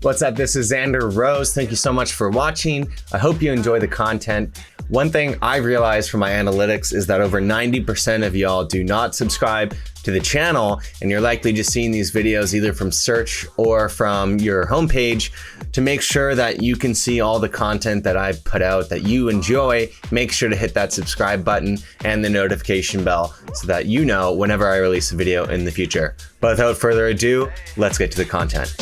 What's up? This is Xander Rose. Thank you so much for watching. I hope you enjoy the content. One thing I realized from my analytics is that over 90% of y'all do not subscribe to the channel, and you're likely just seeing these videos either from search or from your homepage. To make sure that you can see all the content that I put out that you enjoy, make sure to hit that subscribe button and the notification bell so that you know whenever I release a video in the future. But without further ado, let's get to the content.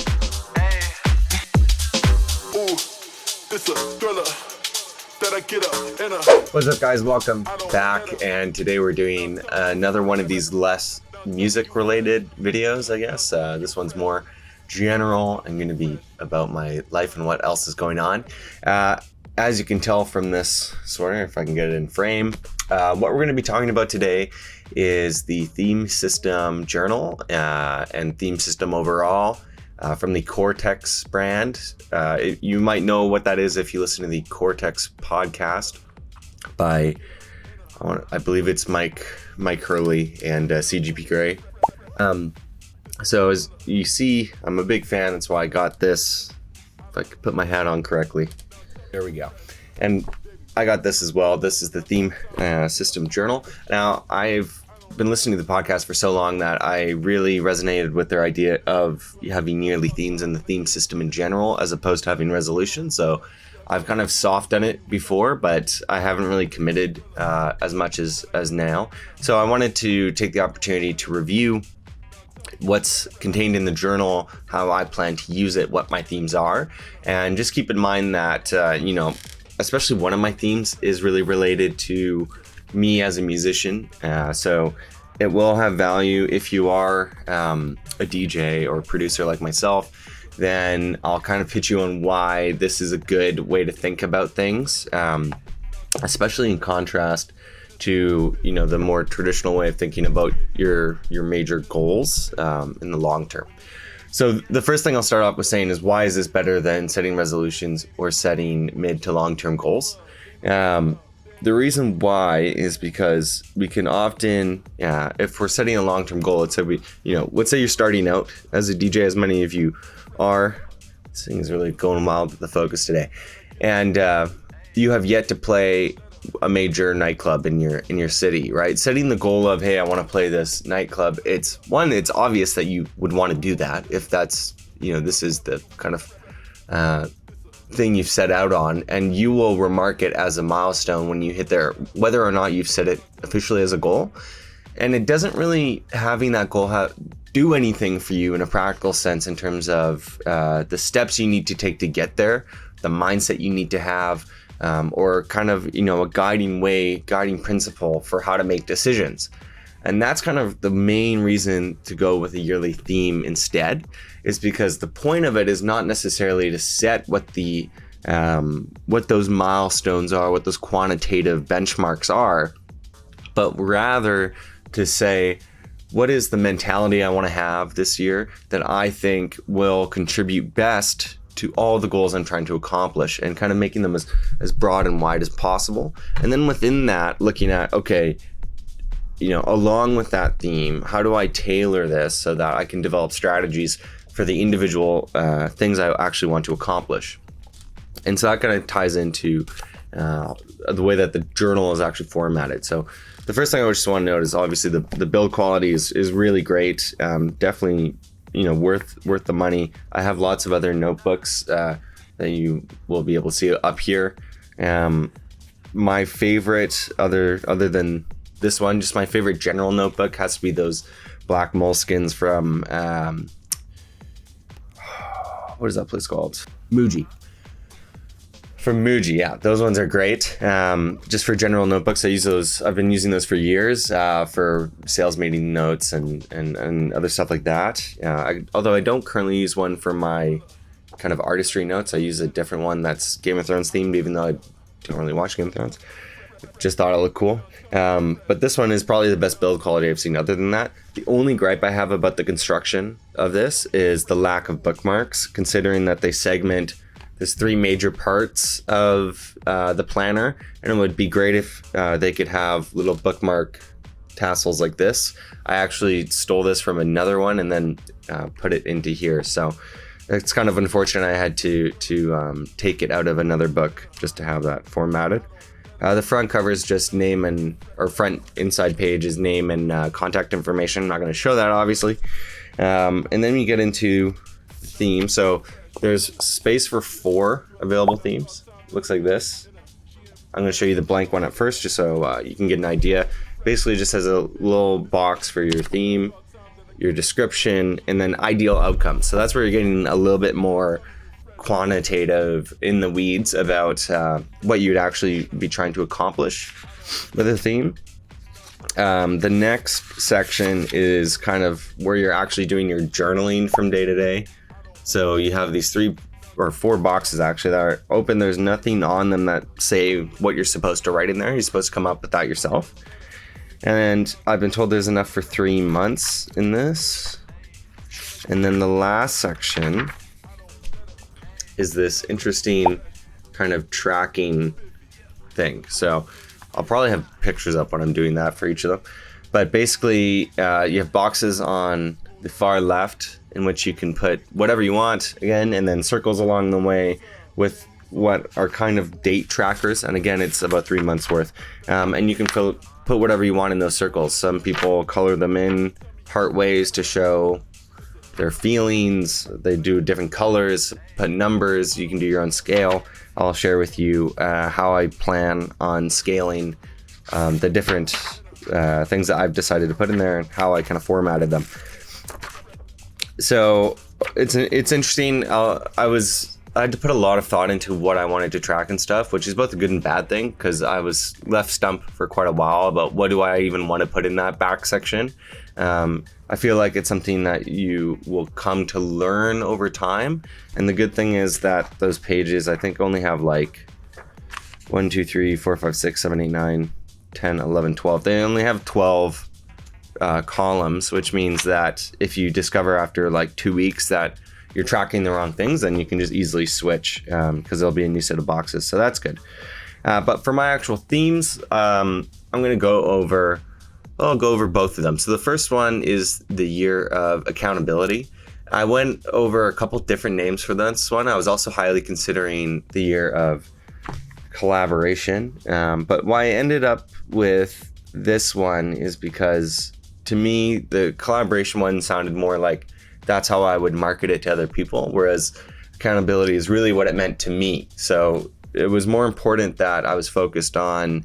What's up, guys? Welcome back, and today we're doing another one of these less music related videos, I guess. This one's more general. I'm going to be about my life and what else is going on. As you can tell from this sweater, if I can get it in frame, what we're going to be talking about today is the theme system journal and theme system overall. From the Cortex brand. You might know what that is if you listen to the Cortex podcast by, I believe it's Mike Hurley and CGP Grey. So as you see, I'm a big fan. That's why I got this. If I could put my hat on correctly. There we go. And I got this as well. This is the theme system journal. Now, I've been listening to the podcast for so long that I really resonated with their idea of having yearly themes in the theme system in general, as opposed to having resolutions. So I've kind of soft done it before, but I haven't really committed as much as now. So I wanted to take the opportunity to review what's contained in the journal, how I plan to use it, what my themes are, and just keep in mind that, especially one of my themes is really related to me as a musician, so it will have value if you are a DJ or a producer like myself. Then I'll kind of pitch you on why this is a good way to think about things, especially in contrast to the more traditional way of thinking about your major goals in the long term. So the first thing I'll start off with saying is, why is this better than setting resolutions or setting mid to long term goals? The reason why is because we can often, if we're setting a long-term goal, let's say let's say you're starting out as a DJ, as many of you are. This thing is really going wild with the focus today, and you have yet to play a major nightclub in your city, right? Setting the goal of, hey, I want to play this nightclub. It's obvious that you would want to do that if that's this is the kind of thing you've set out on, and you will remark it as a milestone when you hit there, whether or not you've set it officially as a goal. And it doesn't really, having that goal do anything for you in a practical sense in terms of the steps you need to take to get there, the mindset you need to have, or kind of a guiding principle for how to make decisions. And that's kind of the main reason to go with a yearly theme instead, is because the point of it is not necessarily to set what those milestones are, what those quantitative benchmarks are, but rather to say, what is the mentality I want to have this year that I think will contribute best to all the goals I'm trying to accomplish, and kind of making them as broad and wide as possible. And then within that, looking at, okay, along with that theme, how do I tailor this so that I can develop strategies for the individual things I actually want to accomplish? And so that kind of ties into the way that the journal is actually formatted. So the first thing I just want to note is obviously the build quality is really great. Definitely, worth the money. I have lots of other notebooks that you will be able to see up here. My favorite, other than this one, just my favorite general notebook has to be those black moleskins from what is that place called? Muji. From Muji, yeah, those ones are great. Just for general notebooks, I use those. I've been using those for years for sales meeting notes and other stuff like that. Although I don't currently use one for my kind of artistry notes, I use a different one that's Game of Thrones themed, even though I don't really watch Game of Thrones. Just thought it looked cool. But this one is probably the best build quality I've seen. Other than that, the only gripe I have about the construction of this is the lack of bookmarks, considering that they segment. There's three major parts of the planner, and it would be great if they could have little bookmark tassels like this. I actually stole this from another one and then put it into here. So It's kind of unfortunate I had to take it out of another book just to have that formatted. The front cover is just name or front inside page is name and contact information. I'm not going to show that, obviously. And then we get into the theme. So there's space for 4 available themes. Looks like this. I'm going to show you the blank one at first, just so you can get an idea. Basically, just has a little box for your theme, your description, and then ideal outcomes. So that's where you're getting a little bit more quantitative in the weeds about what you'd actually be trying to accomplish with a theme. The next section is kind of where you're actually doing your journaling from day to day. So you have these 3 or 4 boxes actually that are open. There's nothing on them that say what you're supposed to write in there. You're supposed to come up with that yourself. And I've been told there's enough for 3 months in this. And then the last section is this interesting kind of tracking thing. So I'll probably have pictures up when I'm doing that for each of them. But basically, you have boxes on the far left in which you can put whatever you want, again, and then circles along the way with what are kind of date trackers. And again, it's about 3 months worth. And you can put whatever you want in those circles. Some people color them in part ways to show their feelings. They do different colors, put numbers. You can do your own scale. I'll share with you how I plan on scaling the different things that I've decided to put in there and how I kind of formatted them. So it's interesting. I had to put a lot of thought into what I wanted to track and stuff, which is both a good and bad thing, because I was left stumped for quite a while about what do I even want to put in that back section. I feel like it's something that you will come to learn over time. And the good thing is that those pages, I think, only have like 1, 2, 3, 4, 5, 6, 7, 8, 9, 10, 11, 12. They only have 12 columns, which means that if you discover after like 2 weeks that you're tracking the wrong things, then you can just easily switch because there'll be a new set of boxes. So that's good. But for my actual themes, I'm going to go over both of them. So the first one is the year of accountability. I went over a couple different names for this one. I was also highly considering the year of collaboration. But why I ended up with this one is because to me, the collaboration one sounded more like that's how I would market it to other people, whereas accountability is really what it meant to me. So it was more important that I was focused on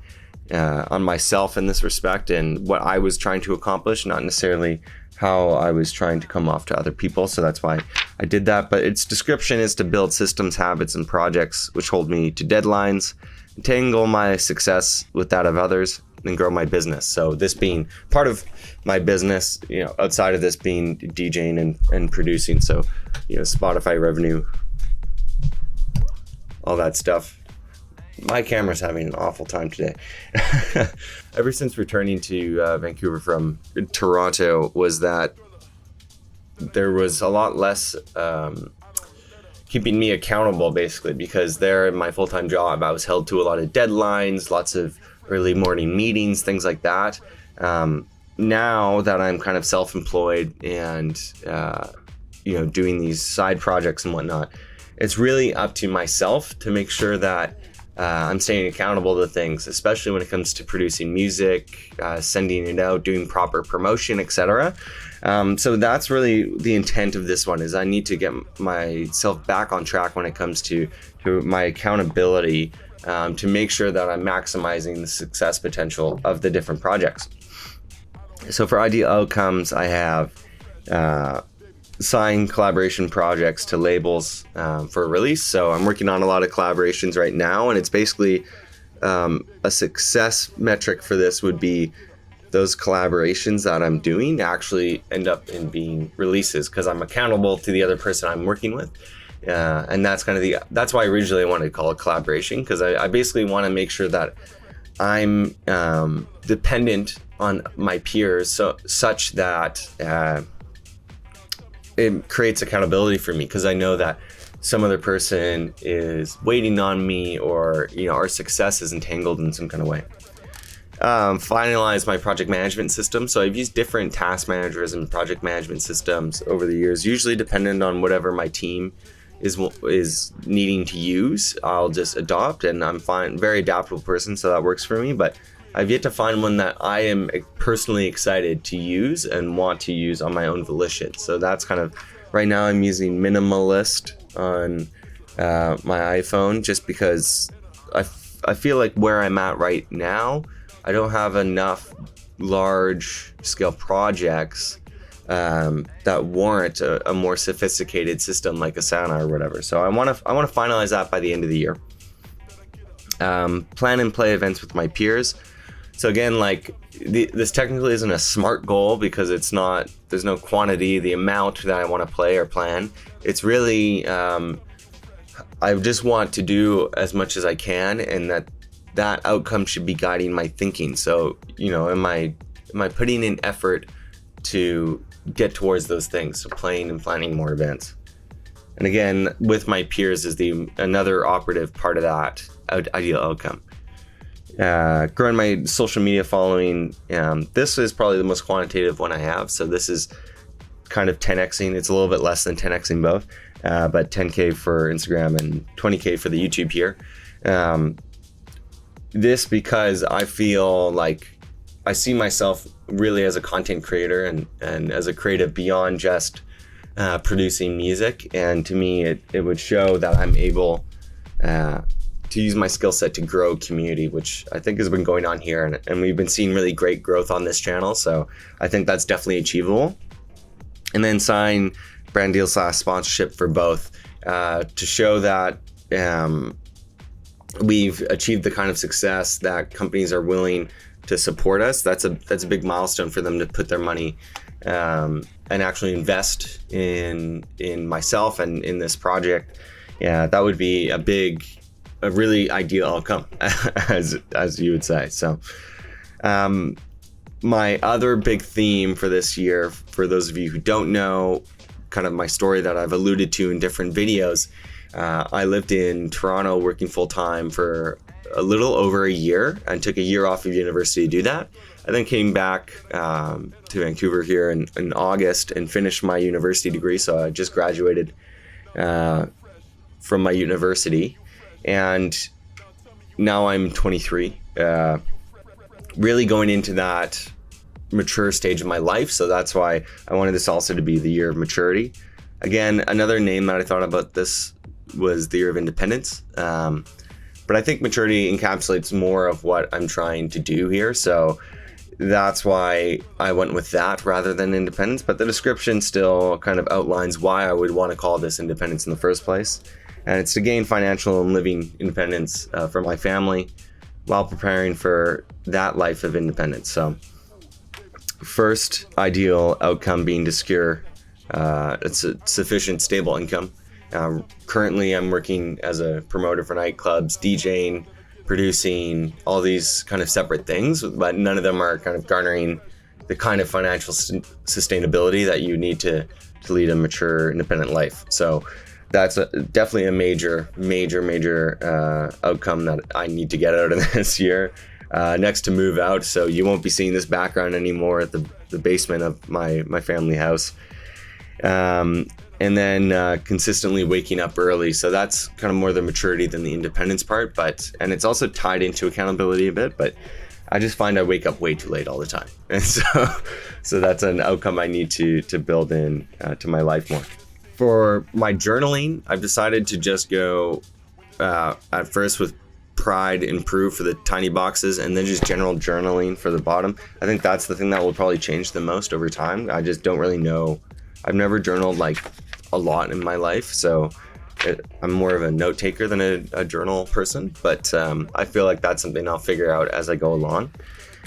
myself in this respect and what I was trying to accomplish, not necessarily how I was trying to come off to other people. So that's why I did that. But its description is to build systems, habits, and projects which hold me to deadlines, entangle my success with that of others, and grow my business. So this being part of my business, outside of this being DJing and producing. So, Spotify revenue, all that stuff. My camera's having an awful time today. Ever since returning to Vancouver from Toronto, was that there was a lot less keeping me accountable, basically, because there in my full-time job, I was held to a lot of deadlines, lots of early morning meetings, things like that. Now that I'm kind of self-employed and doing these side projects and whatnot, it's really up to myself to make sure that I'm staying accountable to things, especially when it comes to producing music, sending it out, doing proper promotion, etc. So that's really the intent of this one, is I need to get myself back on track when it comes to my accountability, to make sure that I'm maximizing the success potential of the different projects. So for ideal outcomes, I have signed collaboration projects to labels for release. So I'm working on a lot of collaborations right now, and it's basically a success metric for this would be those collaborations that I'm doing actually end up in being releases, because I'm accountable to the other person I'm working with. And that's kind of that's why originally I wanted to call it collaboration, because I basically want to make sure that I'm dependent on my peers, such that it creates accountability for me, because I know that some other person is waiting on me, or our success is entangled in some kind of way. finalize my project management system. So I've used different task managers and project management systems over the years, usually dependent on whatever my team is needing to use. I'll just adopt, and I'm very adaptable person, so that works for me. But I've yet to find one that I am personally excited to use and want to use on my own volition. So that's kind of, right now I'm using Minimalist on my iPhone, just because I feel like where I'm at right now, I don't have enough large scale projects that warrant a more sophisticated system like Asana or whatever. So I want to finalize that by the end of the year. Plan and play events with my peers. So again, like this technically isn't a SMART goal, because there's no quantity, the amount that I want to play or plan. It's really, I just want to do as much as I can, and that outcome should be guiding my thinking. So, am I putting in effort to get towards those things? So playing and planning more events. And again, with my peers is another operative part of that ideal outcome. Growing my social media following. This is probably the most quantitative one I have. So this is kind of 10xing. It's a little bit less than 10xing both, but 10K for Instagram and 20K for the YouTube here. This because I feel like I see myself really as a content creator and as a creative beyond just producing music. And to me, it would show that I'm able to use my skill set to grow community, which I think has been going on here. And we've been seeing really great growth on this channel. So I think that's definitely achievable. And then sign brand deal / sponsorship for both to show that we've achieved the kind of success that companies are willing to support us. That's a big milestone for them to put their money and actually invest in myself and in this project. Yeah, that would be a really ideal outcome, as you would say. So my other big theme for this year, for those of you who don't know kind of my story that I've alluded to in different videos, I lived in Toronto working full-time for a little over a year and took a year off of university to do that. I then came back to Vancouver here in August and finished my university degree. So I just graduated from my university, and now I'm 23, really going into that mature stage of my life. So that's why I wanted this also to be the year of maturity. Again, another name that I thought about this was the year of independence. But I think maturity encapsulates more of what I'm trying to do here. So that's why I went with that rather than independence. But the description still kind of outlines why I would want to call this independence in the first place. And it's to gain financial and living independence for my family while preparing for that life of independence. So first ideal outcome being to secure it's a sufficient stable income. Currently, I'm working as a promoter for nightclubs, DJing, producing, all these kind of separate things, but none of them are kind of garnering the kind of financial sustainability that you need to lead a mature, independent life. So that's definitely a major outcome that I need to get out of this year. Next to move out, so you won't be seeing this background anymore at the basement of my family house. And then consistently waking up early. So that's kind of more the maturity than the independence part, and it's also tied into accountability a bit, but I just find I wake up way too late all the time. And so that's an outcome I need to build in to my life more. For my journaling, I've decided to just go at first with Pride Improve for the tiny boxes, and then just general journaling for the bottom. I think that's the thing that will probably change the most over time. I just don't really know. I've never journaled like a lot in my life, so I'm more of a note taker than a journal person, but I feel like that's something I'll figure out as I go along.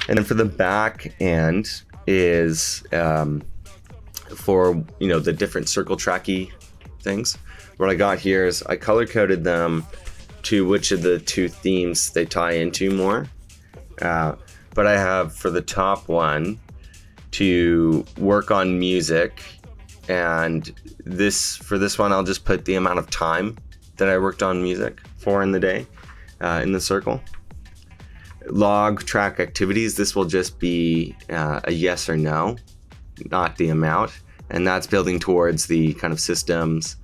And then for the back end is for the different circle tracky things. What I got here is I color coded them to which of the two themes they tie into more, but I have for the top one to work on music. And for this one, I'll just put the amount of time that I worked on music for in the day in the circle. log track activities. This will just be a yes or no, not the amount. And that's building towards the kind of systems,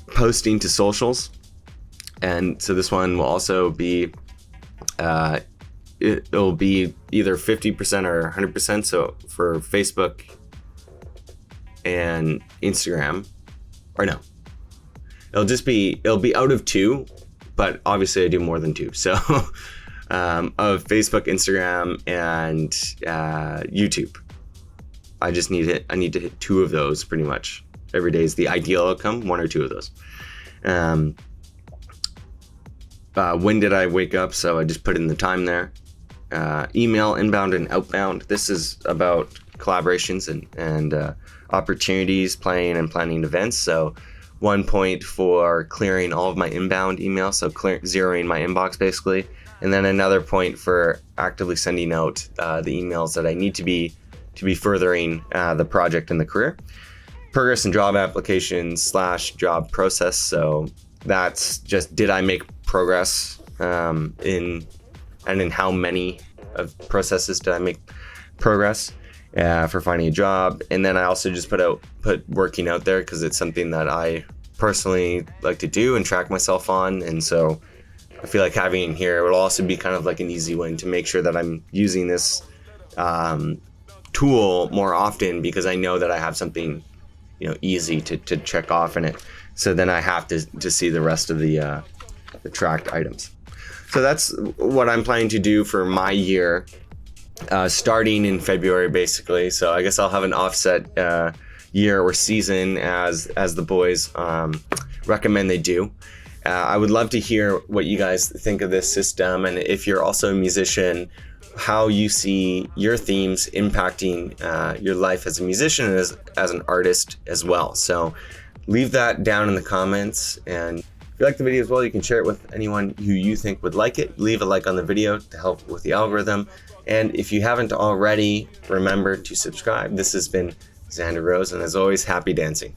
posting to socials. And so this one will also be, it'll be either 50% or 100%. So for Facebook and Instagram, or no, it'll be out of 2, but obviously I do more than 2. So of Facebook, Instagram, and YouTube. I need to hit 2 of those pretty much every day is the ideal outcome, 1 or 2 of those. When did I wake up? So I just put in the time there. Email, inbound and outbound. This is about collaborations and opportunities, playing and planning events. So 1 point for clearing all of my inbound emails, so zeroing my inbox basically. And then another point for actively sending out the emails that I need to be furthering the project and the career. Progress and job applications / job process. So that's just, did I make progress in how many of processes did I make progress for finding a job. And then I also just put working out there because it's something that I personally like to do and track myself on. And so I feel like having it here will also be kind of like an easy one to make sure that I'm using this tool more often, because I know that I have something, easy to check off in it. So then I have to see the rest of the tracked items. So that's what I'm planning to do for my year, starting in February, basically. So I guess I'll have an offset year or season as the boys recommend they do. I would love to hear what you guys think of this system, and if you're also a musician, how you see your themes impacting your life as a musician and as an artist as well. So leave that down in the comments, and if you like the video as well, you can share it with anyone who you think would like it. Leave a like on the video to help with the algorithm. And if you haven't already, remember to subscribe. This has been Xander Rose, and as always, happy dancing.